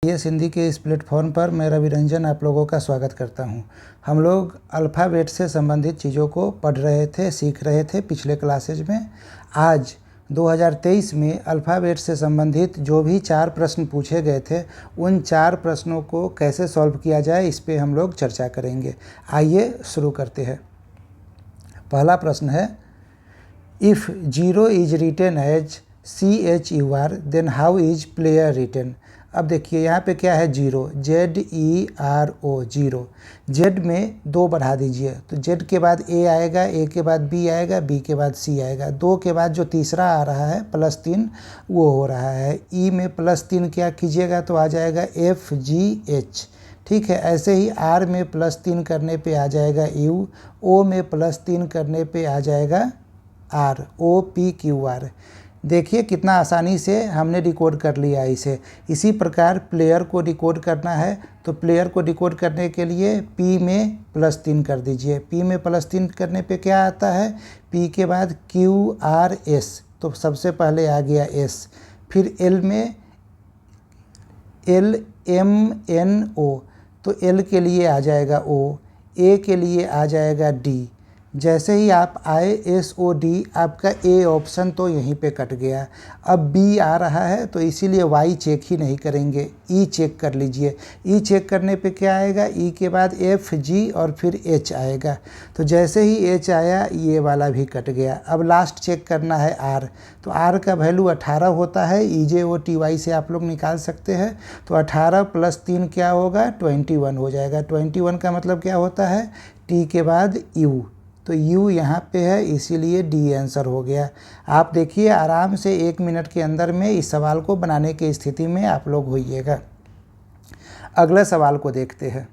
ये हिंदी के इस प्लेटफॉर्म पर मैं रवि रंजन आप लोगों का स्वागत करता हूं। हम लोग अल्फ़ाबेट से संबंधित चीज़ों को पढ़ रहे थे, सीख रहे थे पिछले क्लासेज में। आज 2023 में अल्फ़ाबेट से संबंधित जो भी 4 प्रश्न पूछे गए थे, उन 4 प्रश्नों को कैसे सॉल्व किया जाए इस पे हम लोग चर्चा करेंगे। आइए शुरू करते हैं। पहला प्रश्न है, if 0 is written as CHUR then how is player written. अब देखिए यहाँ पे क्या है, 0, ZERO, 0। Z में 2 बढ़ा दीजिए तो Z के बाद A आएगा, A के बाद B आएगा, B के बाद C आएगा। 2 के बाद जो तीसरा आ रहा है +3 वो हो रहा है। E में +3 क्या कीजिएगा तो आ जाएगा FGH। ठीक है, ऐसे ही R में +3 करने पे आ जाएगा U, O में +3 करने पे आ जाएगा ROPQR। देखिए कितना आसानी से हमने डिकोड कर लिया इसे। इसी प्रकार प्लेयर को डिकोड करना है तो प्लेयर को डिकोड करने के लिए P में +3 कर दीजिए। P में +3 करने पे क्या आता है, P के बाद QRS, तो सबसे पहले आ गया S। फिर L में LMNO, तो L के लिए आ जाएगा O, A के लिए आ जाएगा D। जैसे ही आप आए SOD, आपका A ऑप्शन तो यहीं पे कट गया। अब B आ रहा है तो इसीलिए Y चेक ही नहीं करेंगे, E चेक कर लीजिए। E चेक करने पे क्या आएगा, E के बाद FG और फिर H आएगा। तो जैसे ही H आया ये वाला भी कट गया। अब लास्ट चेक करना है R, तो R का वैल्यू 18 होता है। EJOTY से आप लोग निकाल सकते हैं। तो 18 + 3 क्या होगा, 21 हो जाएगा। 21 का मतलब क्या होता है, T के बाद U, तो U यहाँ पे है इसीलिए D आंसर हो गया। आप देखिए आराम से 1 मिनट के अंदर में इस सवाल को बनाने की स्थिति में आप लोग होइएगा। अगले सवाल को देखते हैं।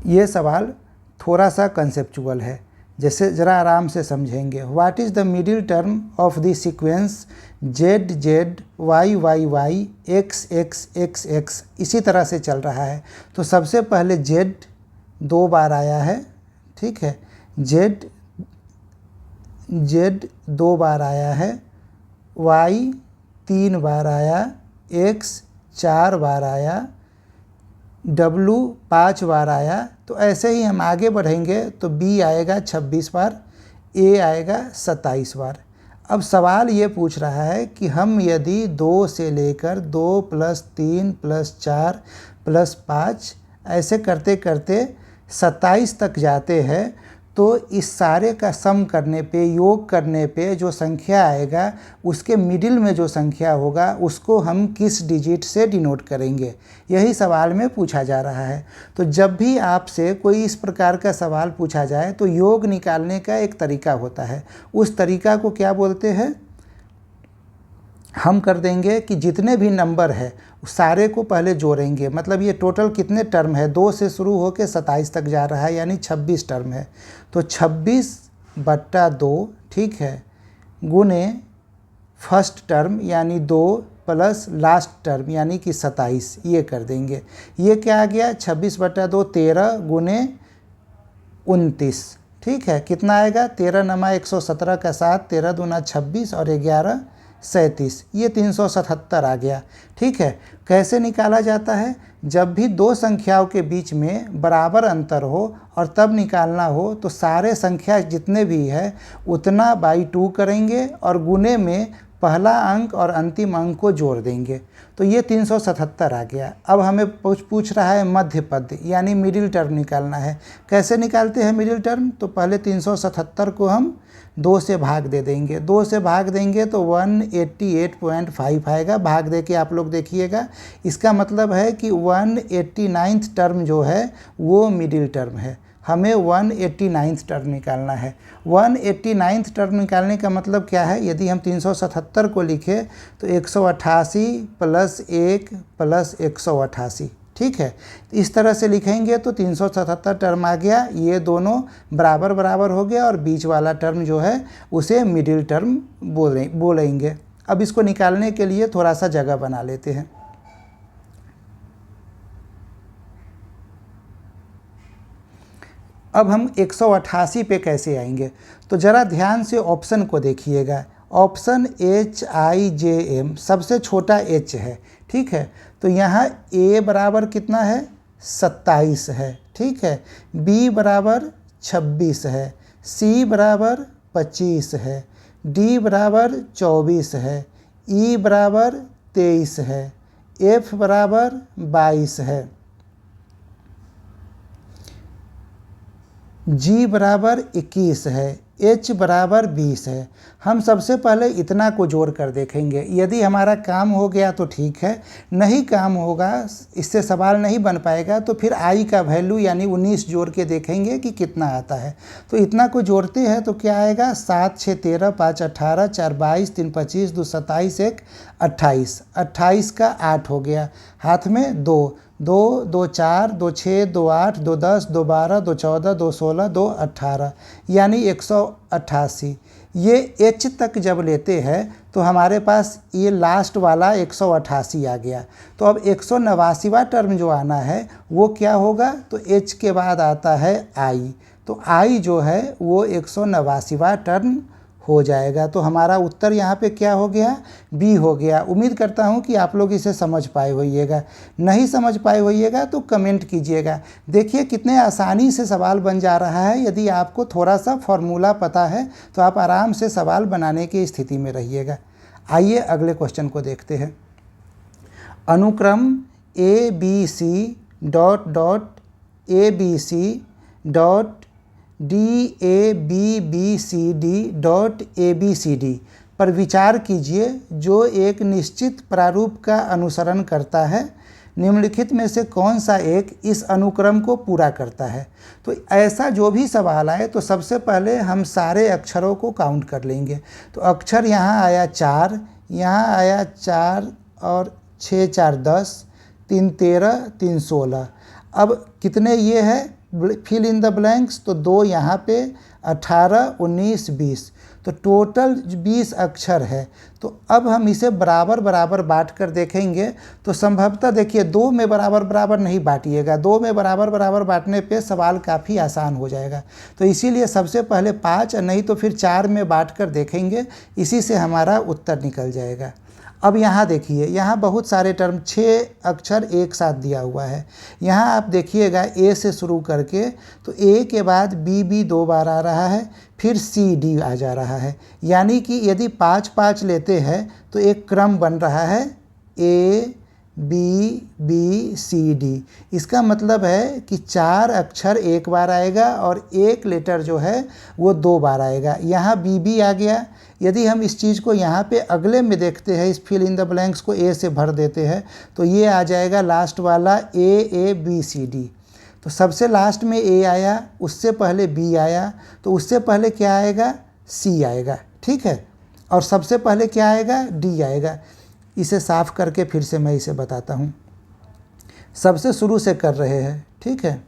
ये सवाल थोड़ा सा कंसेप्चुअल है, जैसे ज़रा आराम से समझेंगे। What is the middle term of the sequence ZZYYY XXXX, इसी तरह से चल रहा है। तो सबसे पहले Z 2 बार आया है, ठीक है, Z 2 बार आया है, Y 3 बार आया, X 4 बार आया, W 5 बार आया। तो ऐसे ही हम आगे बढ़ेंगे तो B आएगा 26 बार, A आएगा 27 बार। अब सवाल ये पूछ रहा है कि हम यदि 2 से लेकर 2 + 3 + 4 + 5 ऐसे करते करते 27 तक जाते हैं, तो इस सारे का सम करने पे, योग करने पे जो संख्या आएगा उसके मिडिल में जो संख्या होगा उसको हम किस डिजिट से डिनोट करेंगे, यही सवाल में पूछा जा रहा है। तो जब भी आपसे कोई इस प्रकार का सवाल पूछा जाए तो योग निकालने का एक तरीका होता है। उस तरीका को क्या बोलते हैं, हम कर देंगे कि जितने भी नंबर है उस सारे को पहले जोड़ेंगे। मतलब ये टोटल कितने टर्म है, 2 से शुरू होकर 27 तक जा रहा है, यानी 26 टर्म है। तो 26/2, ठीक है, गुने फर्स्ट टर्म यानी 2 प्लस लास्ट टर्म यानी कि 27, ये कर देंगे। ये क्या आ गया, 26/2 13 गुने 29, ठीक है, कितना आएगा, 13 × 117 का 7, 13 दूना 26 और 11 37, ये 377 आ गया। ठीक है, कैसे निकाला जाता है, जब भी 2 संख्याओं के बीच में बराबर अंतर हो और तब निकालना हो तो सारे संख्या जितने भी है उतना /2 करेंगे और गुने में पहला अंक और अंतिम अंक को जोड़ देंगे। तो ये 377 आ गया। अब हमें पूछ रहा है मध्य पद यानी मिडिल टर्म निकालना है। कैसे निकालते हैं मिडिल टर्म, तो पहले 377 को हम 2 से भाग दे देंगे। 2 से भाग देंगे तो 188.5 आएगा। भाग दे के आप लोग देखिएगा, इसका मतलब है कि 189th टर्म जो है वो मिडिल टर्म है। हमें 189th टर्म निकालना है। 189th टर्म निकालने का मतलब क्या है, यदि हम 377 को लिखें तो 188 + 1 + 188, ठीक है, इस तरह से लिखेंगे तो 377 टर्म आ गया। ये दोनों बराबर बराबर हो गया और बीच वाला टर्म जो है उसे मिडिल टर्म बोलेंगे। अब इसको निकालने के लिए थोड़ा सा जगह बना लेते हैं। अब हम 188 पे कैसे आएंगे, तो ज़रा ध्यान से ऑप्शन को देखिएगा। ऑप्शन HIJM सबसे छोटा H है, ठीक है। तो यहाँ A बराबर कितना है 27 है, ठीक है। B बराबर 26 है, C बराबर 25 है, D बराबर 24 है, E बराबर 23 है, F बराबर 22 है, G बराबर 21 है, H बराबर 20 है। हम सबसे पहले इतना को जोड़ कर देखेंगे। यदि हमारा काम हो गया तो ठीक है, नहीं काम होगा, इससे सवाल नहीं बन पाएगा, तो फिर I का वैल्यू यानी 19 जोड़ के देखेंगे कि कितना आता है। तो इतना को जोड़ते हैं तो क्या आएगा 7 6 13 5 18 4 22 3 25 2 27 1 28, 28 का 8 हो गया, हाथ में 2 2 2 4 2 6 2 8 2 10 2 12 2 14 2 16 2 18 यानी 188। ये H तक जब लेते हैं तो हमारे पास ये लास्ट वाला 188 आ गया। तो अब 189वां टर्म जो आना है वो क्या होगा, तो H के बाद आता है I। तो I जो है वो 189वां टर्म हो जाएगा। तो हमारा उत्तर यहाँ पे क्या हो गया, B हो गया। उम्मीद करता हूँ कि आप लोग इसे समझ पाए होइएगा। नहीं समझ पाए होइएगा तो कमेंट कीजिएगा। देखिए कितने आसानी से सवाल बन जा रहा है। यदि आपको थोड़ा सा फॉर्मूला पता है तो आप आराम से सवाल बनाने की स्थिति में रहिएगा। आइए अगले क्वेश्चन को देखते हैं। अनुक्रम ABC dot dot ABC dot DABBCD dot ABCD पर विचार कीजिए जो एक निश्चित प्रारूप का अनुसरण करता है। निम्नलिखित में से कौन सा एक इस अनुक्रम को पूरा करता है। तो ऐसा जो भी सवाल आए तो सबसे पहले हम सारे अक्षरों को काउंट कर लेंगे। तो अक्षर यहाँ आया 4, यहाँ आया 4 और 6 4 10, 3 13, 3 16। अब कितने ये है, फिल इन द ब्लैंक्स, तो 2 यहाँ पे, 18 19 20, तो टोटल 20 अक्षर है। तो अब हम इसे बराबर बराबर बांट कर देखेंगे तो संभवतः देखिए 2 में बराबर बराबर नहीं बांटिएगा, 2 में बराबर बराबर बांटने पे सवाल काफ़ी आसान हो जाएगा। तो इसीलिए सबसे पहले 5 नहीं तो फिर 4 में बांट कर देखेंगे, इसी से हमारा उत्तर निकल जाएगा। अब यहाँ देखिए, यहाँ बहुत सारे टर्म 6 अक्षर एक साथ दिया हुआ है। यहाँ आप देखिएगा A से शुरू करके, तो A के बाद B 2 बार आ रहा है, फिर C D आ जा रहा है। यानी कि यदि 5 5 लेते हैं तो एक क्रम बन रहा है A B B C D। इसका मतलब है कि 4 अक्षर एक बार आएगा और एक लेटर जो है वो 2 बार आएगा। यहाँ B आ गया। यदि हम इस चीज़ को यहाँ पे अगले में देखते हैं, इस फिल इन द ब्लैंक्स को A से भर देते हैं, तो ये आ जाएगा लास्ट वाला A B C D। तो सबसे लास्ट में A आया, उससे पहले B आया, तो उससे पहले क्या आएगा, C आएगा, ठीक है। और सबसे पहले क्या आएगा, D आएगा। इसे साफ करके फिर से मैं इसे बताता हूँ। सबसे शुरू से कर रहे हैं, ठीक है।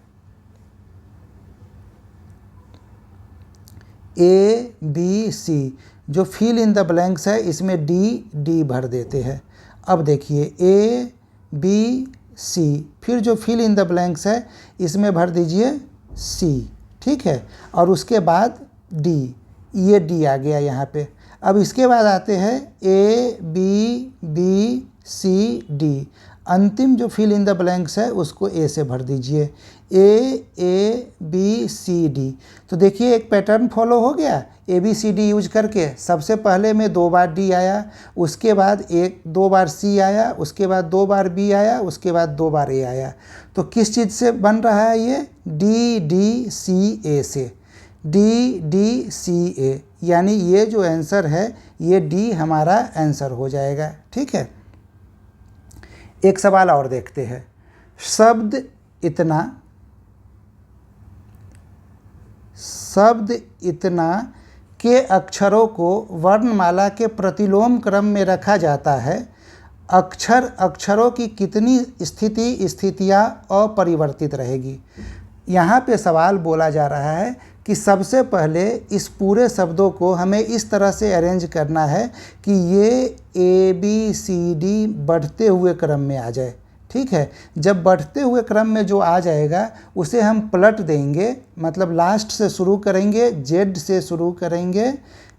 A B C जो फिल इन द ब्लैंक्स है इसमें D भर देते हैं। अब देखिए A B C, फिर जो फिल इन द ब्लैंक्स है इसमें भर दीजिए C, ठीक है। और उसके बाद D, ये D आ गया यहाँ पे। अब इसके बाद आते हैं A B C D। अंतिम जो फिल इन द ब्लैंक्स है उसको A से भर दीजिए, A B C D। तो देखिए एक पैटर्न फॉलो हो गया। ABCD यूज करके सबसे पहले में 2 बार D आया, उसके बाद 2 बार C आया, उसके बाद 2 बार B आया, उसके बाद 2 बार A आया। तो किस चीज़ से बन रहा है ये, DDCA से, DDCA। यानी ये जो आंसर है ये D हमारा आंसर हो जाएगा, ठीक है। एक सवाल और देखते हैं। शब्द इतना के अक्षरों को वर्णमाला के प्रतिलोम क्रम में रखा जाता है। अक्षरों की कितनी स्थितियां अपरिवर्तित रहेगी। यहाँ पे सवाल बोला जा रहा है कि सबसे पहले इस पूरे शब्दों को हमें इस तरह से अरेंज करना है कि ये ABCD बढ़ते हुए क्रम में आ जाए, ठीक है। जब बढ़ते हुए क्रम में जो आ जाएगा उसे हम पलट देंगे, मतलब लास्ट से शुरू करेंगे, Z से शुरू करेंगे,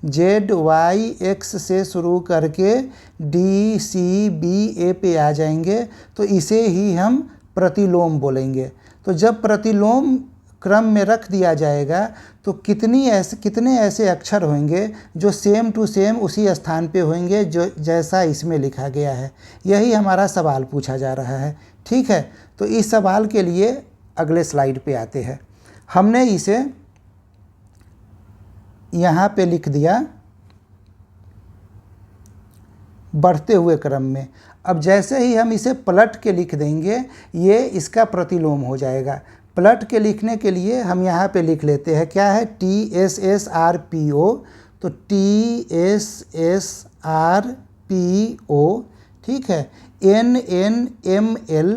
ZYX से शुरू करके DCBA पे आ जाएंगे, तो इसे ही हम प्रतिलोम बोलेंगे। तो जब प्रतिलोम क्रम में रख दिया जाएगा तो कितने ऐसे अक्षर होंगे जो सेम टू सेम उसी स्थान पे होंगे जो जैसा इसमें लिखा गया है। यही हमारा सवाल पूछा जा रहा है। ठीक है, तो इस सवाल के लिए अगले स्लाइड पे आते हैं। हमने इसे यहाँ पे लिख दिया बढ़ते हुए क्रम में। अब जैसे ही हम इसे पलट के लिख देंगे ये इसका प्रतिलोम हो जाएगा। पलट के लिखने के लिए हम यहाँ पे लिख लेते हैं, क्या है, TSSRPO। तो TSSRPO, ठीक है। NNML,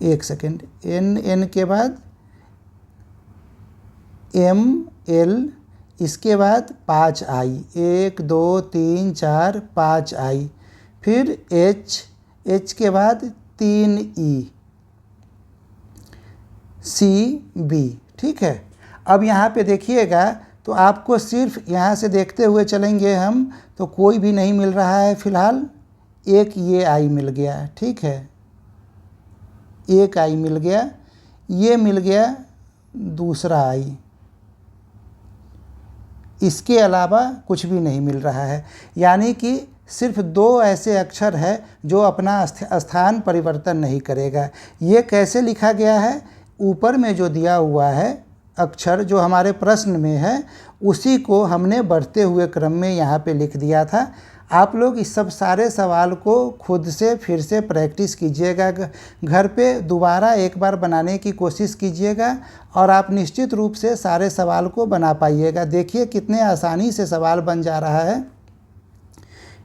एक सेकेंड, NN के बाद ML, इसके बाद 5I, 1 2 3 4 5I, फिर H के बाद 3E, CB। ठीक है, अब यहाँ पे देखिएगा तो आपको सिर्फ यहाँ से देखते हुए चलेंगे हम तो कोई भी नहीं मिल रहा है फिलहाल। एक ये I मिल गया, ठीक है, एक I मिल गया, ये मिल गया दूसरा I, इसके अलावा कुछ भी नहीं मिल रहा है। यानी कि सिर्फ 2 ऐसे अक्षर है जो अपना स्थान परिवर्तन नहीं करेगा। ये कैसे लिखा गया है, ऊपर में जो दिया हुआ है अक्षर जो हमारे प्रश्न में है उसी को हमने बढ़ते हुए क्रम में यहाँ पे लिख दिया था। आप लोग इस सब सारे सवाल को खुद से फिर से प्रैक्टिस कीजिएगा, घर पे दोबारा एक बार बनाने की कोशिश कीजिएगा और आप निश्चित रूप से सारे सवाल को बना पाइएगा। देखिए कितने आसानी से सवाल बन जा रहा है।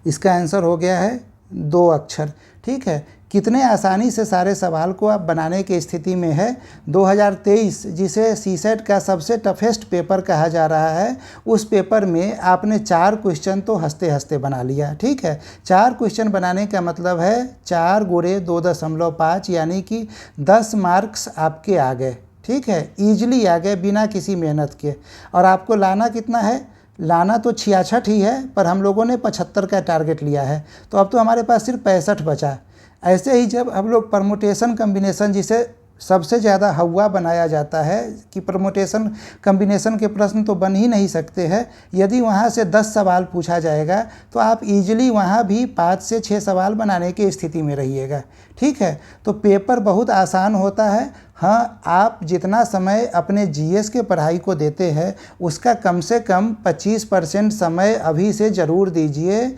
इसका आंसर हो गया है 2 अक्षर। ठीक है, कितने आसानी से सारे सवाल को आप बनाने की स्थिति में है। 2023 जिसे सीसेट का सबसे टफेस्ट पेपर कहा जा रहा है, उस पेपर में आपने 4 क्वेश्चन तो हंसते हंसते बना लिया। ठीक है, 4 क्वेश्चन बनाने का मतलब है 4 गुणे 2.5 यानी कि 10 मार्क्स आपके आ गए। ठीक है, ईजिली आ गए बिना किसी मेहनत के। और आपको लाना कितना है, लाना तो 66 ही है, पर हम लोगों ने 75 का टारगेट लिया है, तो अब तो हमारे पास सिर्फ 65 बचा। ऐसे ही जब हम लोग परमुटेशन कम्बिनेशन, जिसे सबसे ज़्यादा हवा बनाया जाता है कि परमुटेशन कम्बिनेशन के प्रश्न तो बन ही नहीं सकते हैं, यदि वहाँ से 10 सवाल पूछा जाएगा तो आप इजीली वहाँ भी 5 से 6 सवाल बनाने की स्थिति में रहिएगा। ठीक है, तो पेपर बहुत आसान होता है। हाँ, आप जितना समय अपने जीएस के पढ़ाई को देते हैं उसका कम से कम 25% समय अभी से ज़रूर दीजिए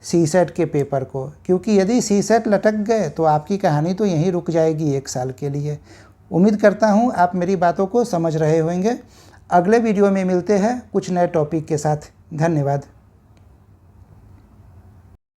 सीसेट के पेपर को, क्योंकि यदि सीसेट लटक गए तो आपकी कहानी तो यहीं रुक जाएगी 1 साल के लिए। उम्मीद करता हूँ आप मेरी बातों को समझ रहे होंगे। अगले वीडियो में मिलते हैं कुछ नए टॉपिक के साथ। धन्यवाद।